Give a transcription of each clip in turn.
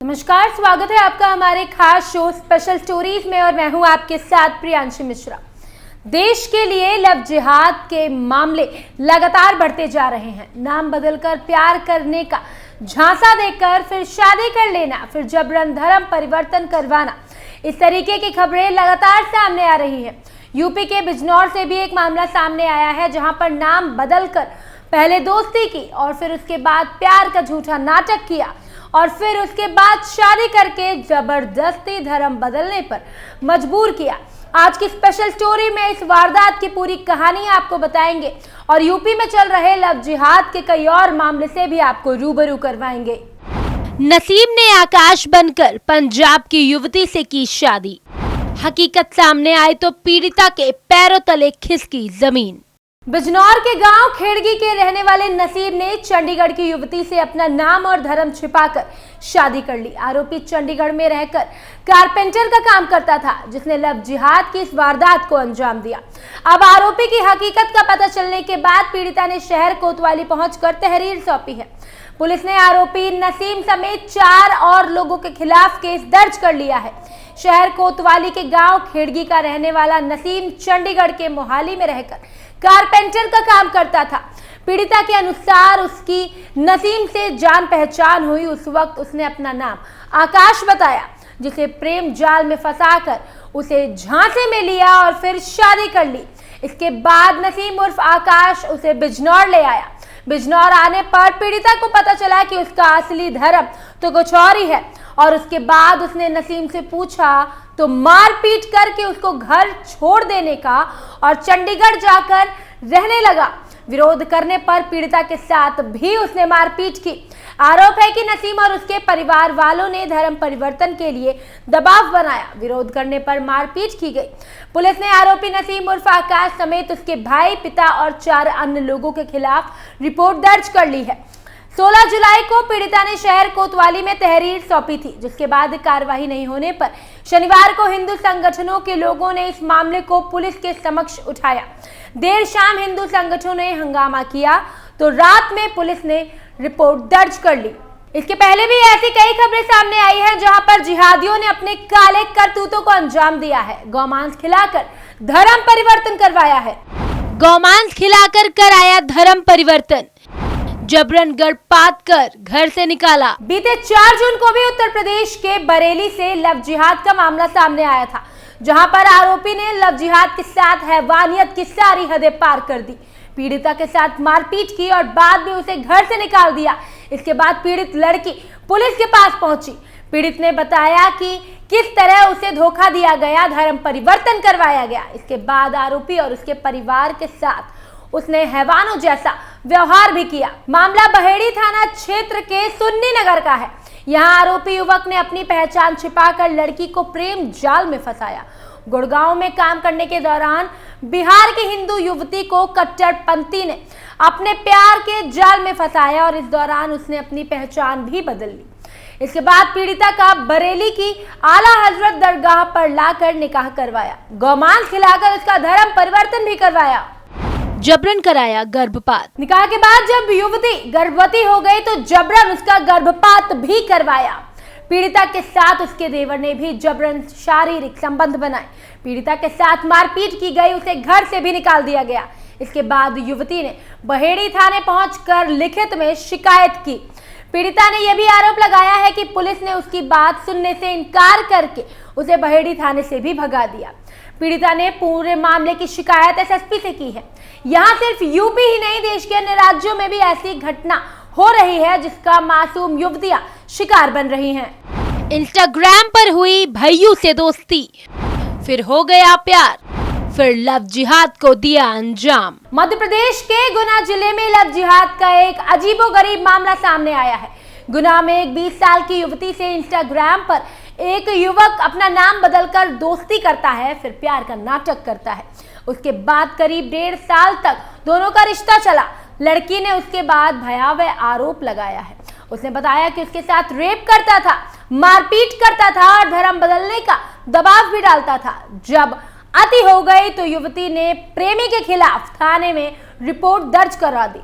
नमस्कार, स्वागत है आपका हमारे खास शो स्पेशल स्टोरीज में और मैं हूं आपके साथ प्रियांशी मिश्रा। देश के लिए लव जिहाद के मामले लगातार बढ़ते जा रहे हैं। नाम बदलकर प्यार करने का झांसा देकर फिर शादी कर लेना, फिर जबरन धर्म परिवर्तन करवाना, इस तरीके की खबरें लगातार सामने आ रही है। यूपी के बिजनौर से भी एक मामला सामने आया है, जहां पर नाम बदलकर पहले दोस्ती की और फिर उसके बाद प्यार का झूठा नाटक किया और फिर उसके बाद शादी करके जबरदस्ती धर्म बदलने पर मजबूर किया। आज की स्पेशल स्टोरी में इस वारदात की पूरी कहानी आपको बताएंगे और यूपी में चल रहे लव जिहाद के कई और मामले से भी आपको रूबरू करवाएंगे। नसीब ने आकाश बनकर पंजाब की युवती से की शादी। हकीकत सामने आए तो पीड़िता के पैरों तले खिसकी जमीन। बिजनौर के गांव खेड़गी के रहने वाले नसीब ने चंडीगढ़ की युवती से अपना नाम और धर्म छिपाकर शादी कर ली। आरोपी चंडीगढ़ में रहकर कारपेंटर का काम करता था, जिसने लव जिहाद की इस वारदात को अंजाम दिया। अब आरोपी की हकीकत का पता चलने के बाद पीड़िता ने शहर कोतवाली पहुंचकर तहरीर सौंपी है। पुलिस ने आरोपी नसीम समेत 4 और लोगों के खिलाफ केस दर्ज कर लिया है। शहर कोतवाली के गांव खेड़गी का रहने वाला नसीम चंडीगढ़ के मोहाली में रहकर कारपेंटर का काम करता था। पीड़िता के अनुसार उसकी नसीम से जान पहचान हुई उस वक्त उसने अपना नाम आकाश बताया, जिसे प्रेम जाल में फंसाकर उसे झांसे में लिया और फिर शादी कर ली। इसके बाद नसीम उर्फ आकाश उसे बिजनौर ले आया। बिजनौर आने पर पीड़िता को पता चला कि उसका असली धर्म तो कुछ और ही है और उसके बाद उसने नसीम से पूछा तो मारपीट करके उसको घर छोड़ देने का और चंडीगढ़ जाकर रहने लगा। विरोध करने पर पीड़िता के साथ भी उसने मारपीट की। आरोप है कि नसीम और उसके परिवार वालों ने धर्म परिवर्तन के लिए दबाव बनाया। विरोध करने पर मारपीट की गई। पुलिस ने आरोपी नसीम उर्फ आकाश समेत उसके भाई, पिता और 4 अन्य लोगों के खिलाफ रिपोर्ट दर्ज कर ली है। 16 जुलाई को पीड़िता ने शहर कोतवाली में तहरीर सौंपी थी, जिसके बाद कार्रवाई नहीं होने पर शनिवार को हिंदू संगठनों के लोगों ने इस मामले को पुलिस के समक्ष उठाया। देर शाम हिंदू संगठनों ने हंगामा किया तो रात में पुलिस ने रिपोर्ट दर्ज कर ली। इसके पहले भी ऐसी कई खबरें सामने आई हैं, जहां पर जिहादियों ने अपने काले करतूतों को अंजाम दिया है। गौमांस खिलाकर धर्म परिवर्तन करवाया है। गौमांस खिलाकर कराया धर्म परिवर्तन, जबरन गर्भपात कर घर से निकाला। बीते 4 जून को भी उत्तर प्रदेश के बरेली से लव जिहाद का मामला सामने आया था, जहां पर आरोपी ने लव जिहाद के साथ हैवानियत की सारी हदें पार कर दी। पीड़िता के साथ मारपीट की और बाद में उसे घर से निकाल दिया। इसके बाद पीड़ित लड़की पुलिस के पास पहुंची। पीड़ित ने बताया कि किस तरह उसे धोखा दिया गया, धर्म परिवर्तन करवाया गया। इसके बाद आरोपी और उसके परिवार के साथ उसने हैवानों जैसा व्यवहार भी किया। मामला बहेड़ी थाना क्षेत्र के सुन्नी नगर का है। यहाँ आरोपी युवक ने अपनी पहचान छिपाकर लड़की को प्रेम जाल में फंसाया। गुड़गांव में काम करने के दौरान बिहार की हिंदू युवती को कट्टरपंथी ने अपने प्यार के जाल में फंसाया और इस दौरान उसने अपनी पहचान भी बदल ली। इसके बाद पीड़िता का बरेली की आला हजरत दरगाह पर लाकर निकाह करवाया। गौमांस खिलाकर उसका धर्म परिवर्तन भी करवाया। जबरन कराया गर्भपात। निकाह के बाद जब युवती गर्भवती हो गई तो जबरन उसका गर्भपात भी करवाया। पीड़िता के साथ उसके देवर ने भी जबरन शारीरिक संबंध बनाए। पीड़िता के साथ मारपीट की गई, उसे घर से भी निकाल दिया गया। इसके बाद युवती ने बहेड़ी थाने पहुंचकर लिखित में शिकायत की। पीड़िता ने यह भी आरोप लगाया है कि पुलिस ने उसकी बात सुनने से इनकार करके उसे बहेड़ी थाने से भी भगा दिया। पीड़िता ने पूरे मामले की शिकायत एसएसपी से की है। यहाँ सिर्फ यूपी ही नहीं, देश के अन्य राज्यों में भी ऐसी घटना हो रही है, जिसका मासूम युवतियां शिकार बन रही हैं। इंस्टाग्राम पर हुई भैयू से दोस्ती, फिर हो गया प्यार, फिर लव जिहाद को दिया अंजाम। मध्य प्रदेश के गुना जिले में लव जिहाद का एक अजीबोगरीब मामला सामने आया है। गुना में एक 20 साल की युवती से इंस्टाग्राम पर एक युवक अपना नाम बदलकर दोस्ती करता है, फिर प्यार का नाटक करता है। उसके बाद करीब 1.5 साल तक दोनों का रिश्ता चला। लड़की ने उसके बाद भयावह आरोप लगाया है। उसने बताया कि उसके साथ रेप करता था, मारपीट करता था और धर्म बदलने का दबाव भी डालता था। जब अति हो गई तो युवती ने प्रेमी के खिलाफ थाने में रिपोर्ट दर्ज करवा दी।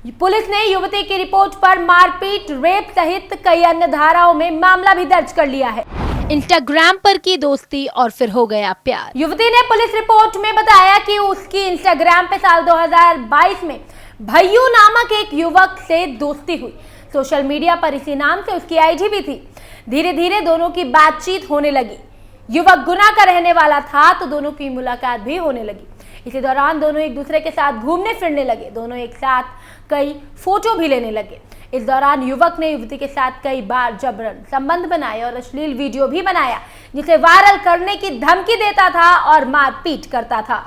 पुलिस ने युवती की रिपोर्ट पर मारपीट, रेप सहित कई अन्य धाराओं में मामला भी दर्ज कर लिया है। इंस्टाग्राम पर की दोस्ती और फिर हो गया प्यार। युवती ने पुलिस रिपोर्ट में बताया कि उसकी इंस्टाग्राम पे साल 2022 में भैयू नामक एक युवक से दोस्ती हुई। सोशल मीडिया पर इसी नाम से उसकी आईडी भी थी। धीरे धीरे दोनों की बातचीत होने लगी। युवक गुना का रहने वाला था तो दोनों की मुलाकात भी होने लगी। इसी दौरान दोनों एक दूसरे के साथ घूमने फिरने लगे। दोनों एक साथ कई फोटो भी लेने लगे। इस दौरान युवक ने युवती के साथ कई बार जबरन संबंध बनाए और अश्लील वीडियो भी बनाया, जिसे वायरल करने की धमकी देता था और मारपीट करता था।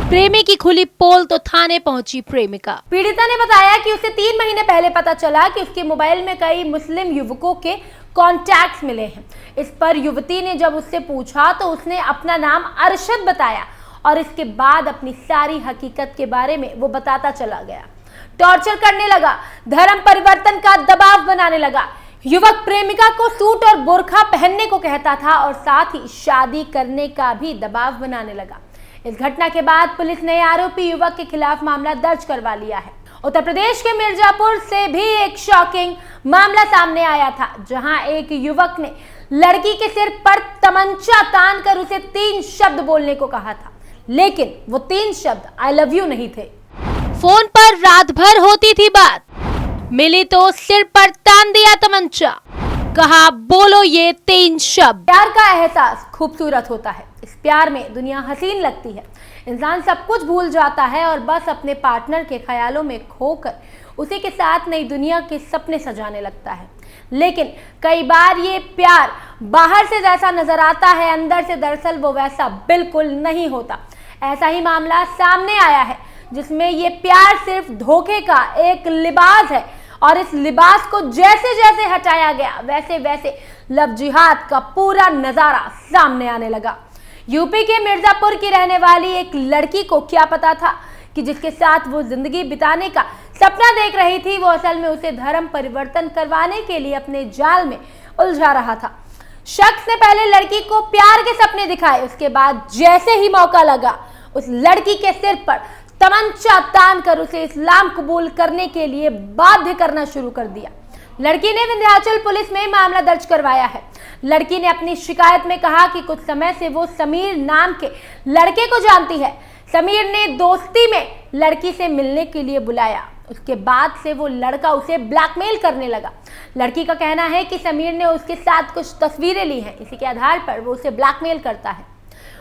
प्रेमी की खुली पोल तो थाने पहुंची प्रेमिका। पीड़िता ने बताया कि उसे 3 महीने पहले पता चला कि उसके मोबाइल में कई मुस्लिम युवकों के कॉन्टैक्ट्स मिले हैं। इस पर युवती ने जब उससे पूछा तो उसने अपना नाम अरशद बताया और इसके बाद अपनी सारी हकीकत के बारे में वो बताता चला गया। टॉर्चर करने लगा, धर्म परिवर्तन का दबाव बनाने लगा। युवक प्रेमिका को सूट और बुर्का पहनने को कहता था और साथ ही शादी करने का भी दबाव बनाने लगा। इस घटना के बाद पुलिस ने आरोपी युवक के खिलाफ मामला दर्ज करवा लिया है। उत्तर प्रदेश के मिर्जापुर से भी एक शॉकिंग मामला सामने आया था, जहां एक युवक ने लड़की के सिर पर तमंचा तान कर उसे 3 शब्द बोलने को कहा था, लेकिन वो 3 शब्द आई लव यू नहीं थे। फोन पर रात भर होती थी बात, मिली तो सिर पर तान दिया तमंचा, कहा बोलो ये 3 शब्द। प्यार का एहसास खूबसूरत होता है। इस प्यार में दुनिया हसीन लगती है। इंसान सब कुछ भूल जाता है और बस अपने पार्टनर के ख्यालों में खोकर उसी के साथ नई दुनिया के सपने सजाने लगता है। लेकिन कई बार ये प्यार बाहर से जैसा नजर आता है, अंदर से दरअसल वो वैसा बिल्कुल नहीं होता। ऐसा ही मामला सामने आया है, जिसमें ये प्यार सिर्फ धोखे का एक लिबास है और इस लिबास को जैसे जैसे हटाया गया वैसे वैसे लव जिहाद का पूरा नजारा सामने आने लगा। यूपी के मिर्जापुर की रहने वाली एक लड़की को क्या पता था कि जिसके साथ वो जिंदगी बिताने का सपना देख रही थी, वो असल में उसे धर्म परिवर्तन करवाने के लिए अपने जाल में उलझा रहा था। शख्स ने पहले लड़की को प्यार के सपने दिखाए, उसके बाद जैसे ही मौका लगा उस लड़की के सिर पर तमंचा तान कर उसे इस्लाम कबूल करने के लिए बाध्य करना शुरू कर दिया। लड़की ने विंध्याचल पुलिस में मामला दर्ज करवाया है। लड़की ने अपनी शिकायत में कहा कि कुछ समय से वो समीर नाम के लड़के को जानती है। समीर ने दोस्ती में लड़की से मिलने के लिए बुलाया। उसके बाद से वो लड़का उसे ब्लैकमेल करने लगा। लड़की का कहना है कि समीर ने उसके साथ कुछ तस्वीरें ली हैं, इसी के आधार पर वो उसे ब्लैकमेल करता है,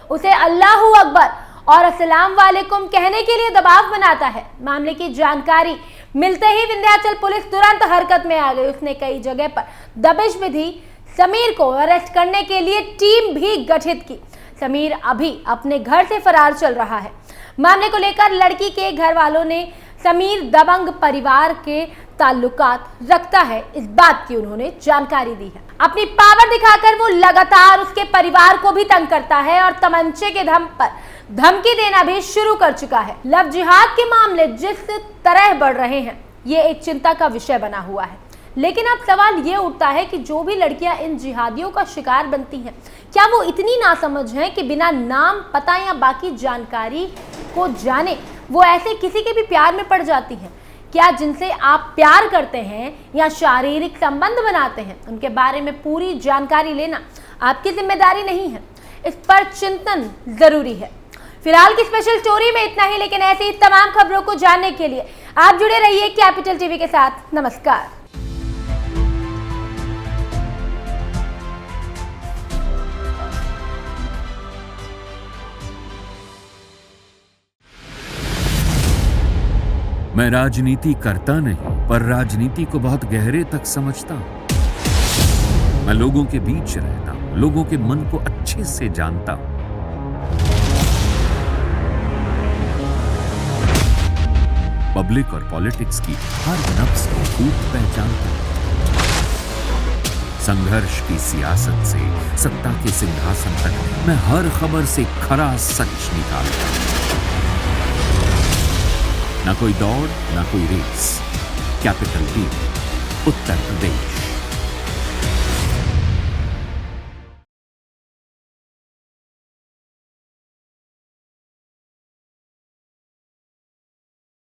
उसे अल्लाहू अकबर और अस्सलाम वालेकुम कहने के लिए दबाव बनाता है। मामले की जानकारी मिलते ही विंध्याचल पुलिस तुरंत हरकत में आ गई। उसने कई जगह पर दबिश विधि, समीर को अरेस्ट करने के लिए टीम भी गठित की। समीर अभी अपने घर से फरार चल रहा है। मामले को लेकर लड़की के घर वालों ने समीर दबंग परिवार के ताल्लुकात रखता है, इस बात की उन्होंने जानकारी दी है। अपनी पावर दिखाकर वो लगातार उसके परिवार को भी तंग करता है और तमंचे के दम पर धमकी देना भी शुरू कर चुका है। लव जिहाद के मामले जिस तरह बढ़ रहे हैं, ये एक चिंता का विषय बना हुआ है। लेकिन अब सवाल ये उठता है कि जो भी लड़कियां इन जिहादियों का शिकार बनती हैं, क्या वो इतनी नासमझ हैं कि बिना नाम, पता या बाकी जानकारी को जाने वो ऐसे किसी के भी प्यार में पड़ जाती हैं? क्या जिनसे आप प्यार करते हैं या शारीरिक संबंध बनाते हैं, उनके बारे में पूरी जानकारी लेना आपकी जिम्मेदारी नहीं है? इस पर चिंतन जरूरी है। फिलहाल की स्पेशल स्टोरी में इतना ही, लेकिन ऐसी ही तमाम खबरों को जानने के लिए आप जुड़े रहिए कैपिटल टीवी के साथ। नमस्कार। मैं राजनीति करता नहीं, पर राजनीति को बहुत गहरे तक समझता हूं। मैं लोगों के बीच रहता हूं, लोगों के मन को अच्छे से जानता हूं। पब्लिक और पॉलिटिक्स की हर नब्ज को खूब पहचानता हूं। संघर्ष की सियासत से सत्ता के सिंहासन तक मैं हर खबर से खरा सच निकालता हूं। ना कोई दौड़, ना कोई race. Capital TV, Uttar Pradesh.